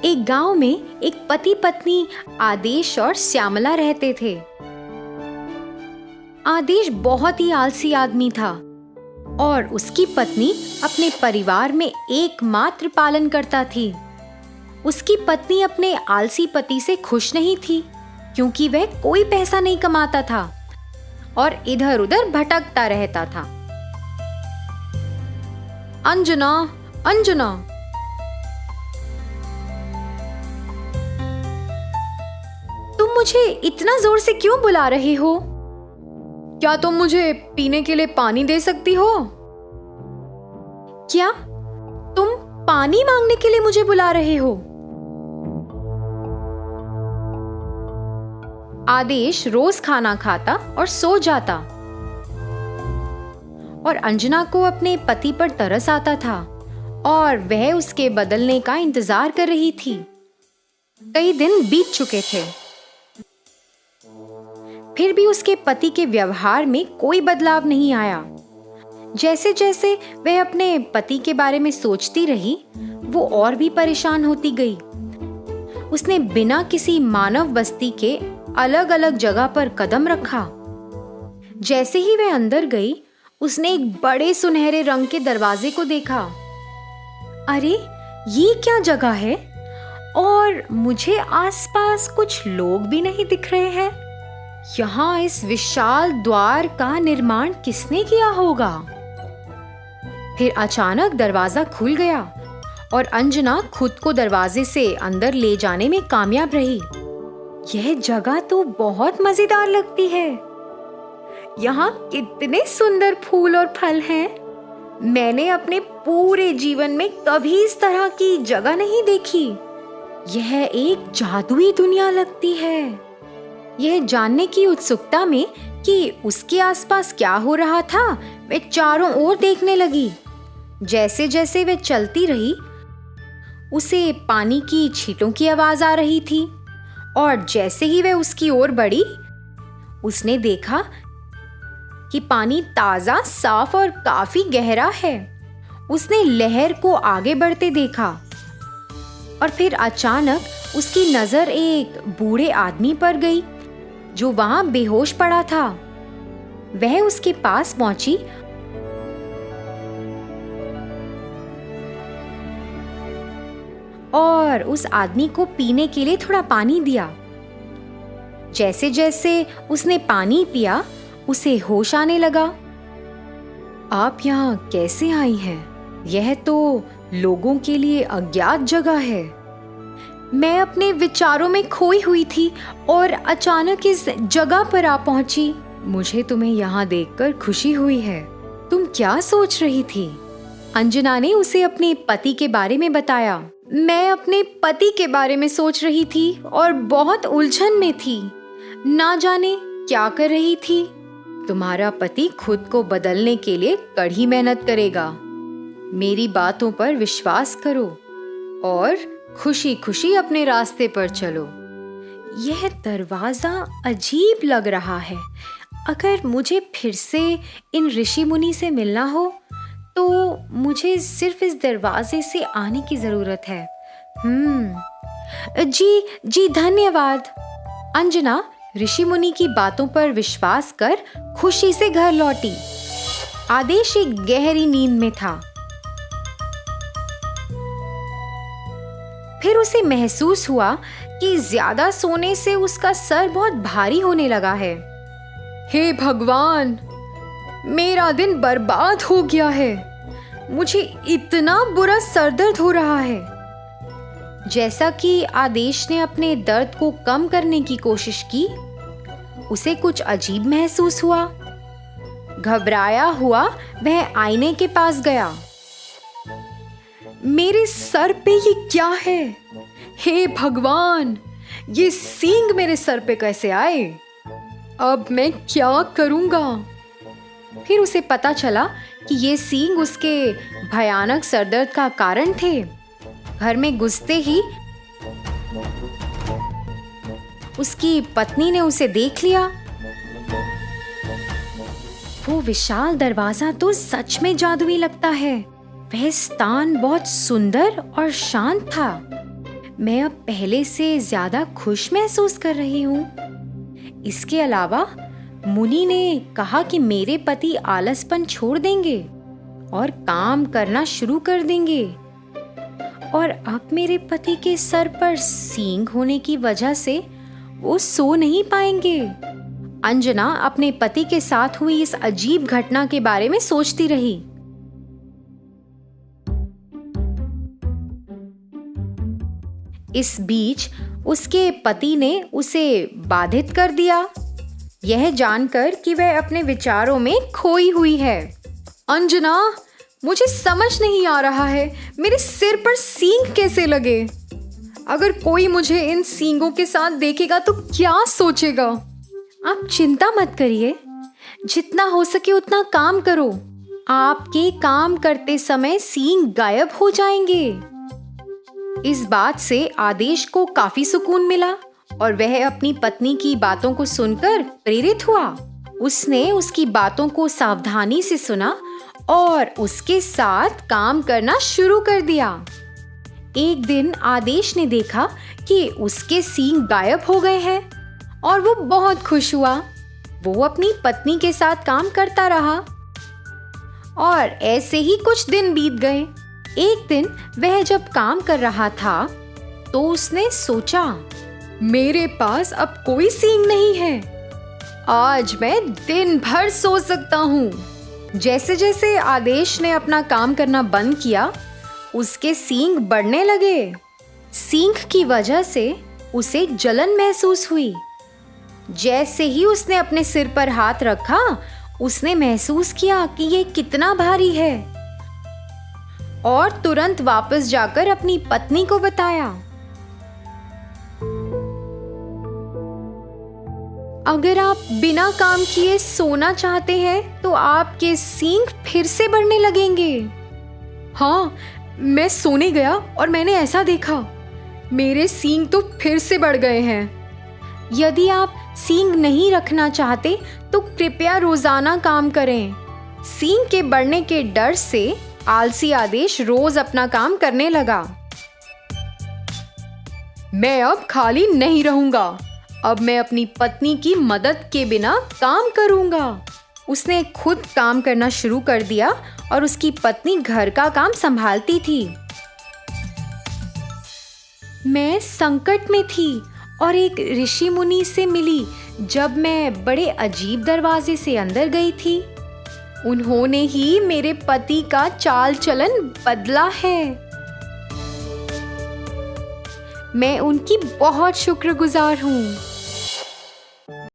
एक गांव में एक पति पत्नी आदेश और श्यामला रहते थे। आदेश बहुत ही आलसी आदमी था और उसकी पत्नी अपने परिवार में एकमात्र पालन करता थी। उसकी पत्नी अपने आलसी पति से खुश नहीं थी क्योंकि वह कोई पैसा नहीं कमाता था और इधर उधर भटकता रहता था। अंजना, अंजना, तुम मुझे इतना जोर से क्यों बुला रहे हो? क्या तुम मुझे पीने के लिए पानी दे सकती हो? क्या तुम पानी मांगने के लिए मुझे बुला रहे हो? आदेश रोज खाना खाता और सो जाता और अंजना को अपने पति पर तरस आता था और वह उसके बदलने का इंतजार कर रही थी। कई दिन बीत चुके थे, फिर भी उसके पति के व्यवहार में कोई बदलाव नहीं आया। जैसे जैसे वह अपने पति के बारे में सोचती रही, वो और भी परेशान होती गई। उसने बिना किसी मानव बस्ती के अलग अलग जगह पर कदम रखा। जैसे ही वह अंदर गई, उसने एक बड़े सुनहरे रंग के दरवाजे को देखा। अरे, ये क्या जगह है? और मुझे आसपास कुछ लोग भी नहीं दिख रहे हैं। यहाँ इस विशाल द्वार का निर्माण किसने किया होगा? फिर अचानक दरवाजा खुल गया और अंजना खुद को दरवाजे से अंदर ले जाने में कामयाब रही। यह जगह तो बहुत मजेदार लगती है। यहाँ कितने सुंदर फूल और फल हैं। मैंने अपने पूरे जीवन में कभी इस तरह की जगह नहीं देखी। यह एक जादुई दुनिया लगती है। यह जानने की उत्सुकता में कि उसके आसपास क्या हो रहा था, वह चारों ओर देखने लगी। जैसे जैसे वह चलती रही, उसे पानी की छींटों की आवाज आ रही थी और जैसे ही वह उसकी ओर बढ़ी, उसने देखा कि पानी ताजा, साफ और काफी गहरा है। उसने लहर को आगे बढ़ते देखा और फिर अचानक उसकी नजर एक बूढ़े आदमी पर गई जो वहां बेहोश पड़ा था। वह उसके पास पहुंची और उस आदमी को पीने के लिए थोड़ा पानी दिया। जैसे जैसे उसने पानी पिया, उसे होश आने लगा। आप यहाँ कैसे आई हैं? यह तो लोगों के लिए अज्ञात जगह है। मैं अपने विचारों में खोई हुई थी और अचानक इस जगह पर आ पहुंची। मुझे तुम्हें यहाँ देखकर खुशी हुई है। तुम क्या सोच रही थी? अंजना ने उसे अपने पति के बारे में बताया। मैं अपने पति के बारे में सोच रही थी और बहुत उलझन में थी। ना जाने क्या कर रही थी। तुम्हारा पति खुद को बदलने के लिए कड़ी मेहनत करेगा। मेरी बातों पर विश्वास करो और खुशी खुशी अपने रास्ते पर चलो। यह दरवाजा अजीब लग रहा है। अगर मुझे फिर से इन ऋषि मुनि से मिलना हो तो मुझे सिर्फ इस दरवाजे से आने की जरूरत है। जी धन्यवाद। अंजना ऋषि मुनि की बातों पर विश्वास कर खुशी से घर लौटी। आदेश एक गहरी नींद में था। फिर उसे महसूस हुआ कि ज्यादा सोने से उसका सर बहुत भारी होने लगा है। हे भगवान, मेरा दिन बर्बाद हो गया है। मुझे इतना बुरा सरदर्द हो रहा है। जैसा कि आदेश ने अपने दर्द को कम करने की कोशिश की, उसे कुछ अजीब महसूस हुआ। घबराया हुआ वह आईने के पास गया। मेरे सर पे ये क्या है? हे भगवान, ये सींग मेरे सर पे कैसे आए? अब मैं क्या करूंगा? फिर उसे पता चला कि ये सींग उसके भयानक सरदर्द का कारण थे। घर में घुसते ही उसकी पत्नी ने उसे देख लिया। वो विशाल दरवाजा तो सच में जादुई लगता है। वह स्थान बहुत सुंदर और शांत था। मैं अब पहले से ज्यादा खुश महसूस कर रही हूँ। इसके अलावा मुनि ने कहा कि मेरे पति आलसपन छोड़ देंगे और काम करना शुरू कर देंगे, और अब मेरे पति के सर पर सींग होने की वजह से वो सो नहीं पाएंगे। अंजना अपने पति के साथ हुई इस अजीब घटना के बारे में सोचती रही। इस बीच उसके पति ने उसे बाधित कर दिया, यह जानकर कि वह अपने विचारों में खोई हुई है। अंजना, मुझे समझ नहीं आ रहा है, मेरे सिर पर सींग कैसे लगे? अगर कोई मुझे इन सींगों के साथ देखेगा तो क्या सोचेगा? आप चिंता मत करिए, जितना हो सके उतना काम करो। आपके काम करते समय सींग गायब हो जाएंगे। इस बात से आदेश को काफी सुकून मिला और वह अपनी पत्नी की बातों को सुनकर प्रेरित हुआ। उसने उसकी बातों को सावधानी से सुना और उसके साथ काम करना शुरू कर दिया। एक दिन आदेश ने देखा कि उसके सींग गायब हो गए हैं और वो बहुत खुश हुआ। वो अपनी पत्नी के साथ काम करता रहा और ऐसे ही कुछ दिन बीत गए। एक दिन वह जब काम कर रहा था तो उसने सोचा, मेरे पास अब कोई सींग नहीं है, आज मैं दिन भर सो सकता हूँ। जैसे जैसे आदेश ने अपना काम करना बंद किया, उसके सींग बढ़ने लगे। सींग की वजह से उसे जलन महसूस हुई। जैसे ही उसने अपने सिर पर हाथ रखा, उसने महसूस किया कि ये कितना भारी है और तुरंत वापस जाकर अपनी पत्नी को बताया। अगर आप बिना काम किए सोना चाहते हैं तो आपके सींग फिर से बढ़ने लगेंगे। हाँ, मैं सोने गया और मैंने ऐसा देखा, मेरे सींग तो फिर से बढ़ गए हैं। यदि आप सींग नहीं रखना चाहते तो कृपया रोजाना काम करें। सींग के बढ़ने के डर से आलसी आदेश रोज अपना काम करने लगा। मैं अब खाली नहीं रहूंगा, अब मैं अपनी पत्नी की मदद के बिना काम करूंगा। उसने खुद काम करना शुरू कर दिया और उसकी पत्नी घर का काम संभालती थी। मैं संकट में थी और एक ऋषि मुनि से मिली जब मैं बड़े अजीब दरवाजे से अंदर गई थी। उन्होंने ही मेरे पति का चाल चलन बदला है। मैं उनकी बहुत शुक्रगुजार हूँ।